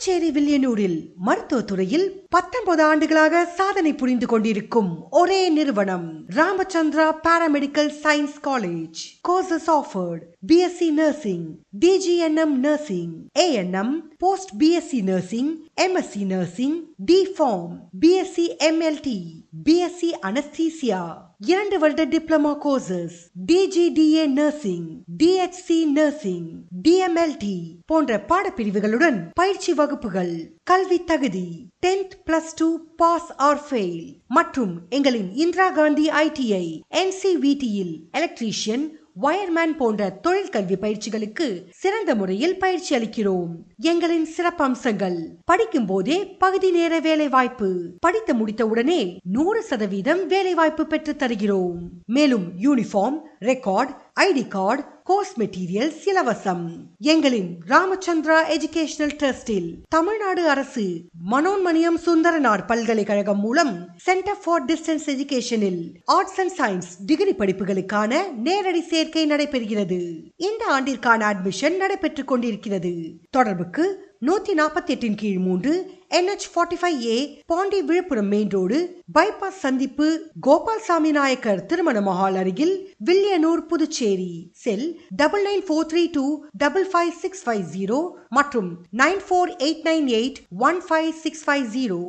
புதுச்சேரி வில்லியனூரில் மருத்துவத்துறையில் 19 ஆண்டுகளாக சாதனை புரிந்து கொண்டிருக்கும் ஒரே நிறுவனம் Ramachandra paramedical science college. Courses offered: BSc Nursing, DGNM Nursing, ANM, Post BSc Nursing, MSc Nursing, D-Form, BSc MLT, BSc Anesthesia, 2 வருட diploma courses, DGDA Nursing, DHC Nursing, DMLT போன்ற பாடப்பிரிவுகளுடன் பயிற்சி வகுப்புகள். கல்வி தகுதி 10th+2 பாஸ் ஆர் ஃபெயில் மற்றும் எங்களின் Indira Gandhi ITI NCVTயில் electrician, wireman போன்ற தொழில் கல்வி பயிற்சிகளுக்கு சிறந்த முறையில் பயிற்சி அளிக்கிறோம். எங்களின் சிறப்பம்சங்கள்: படிக்கும் போதே பகுதி நேர வேலை வாய்ப்பு, படித்து முடித்த உடனே 100% வேலை வாய்ப்பு பெற்று தருகிறோம். மேலும் uniform, record, ID card, course materials இலவசம். எங்களின் ராமச்சந்திரா எஜுகேஷனல் ட்ரஸ்டில் தமிழ்நாடு அரசு மனோன்மணியம் சுந்தரனார் பல்கலைக்கழகம் மூலம் சென்டர் ஃபார் டிஸ்டன்ஸ் எஜுகேஷனில் ஆர்ட்ஸ் அண்ட் சயின்ஸ் டிகிரி படிப்புகளுக்கான நேரடி சேர்க்கை நடைபெறுகிறது. இந்த ஆண்டிற்கான அட்மிஷன் நடைபெற்றுக் கொண்டிருக்கிறது. தொடர்புக்கு 148 கீழ் 3 NH45A Pondy Villupuram main road bypass சந்திப்பு, கோபால்சாமி நாயக்கர் திருமண மஹால் அருகில், வில்லியனூர், புதுச்சேரி. செல் 9943255650 மற்றும் 9489815650.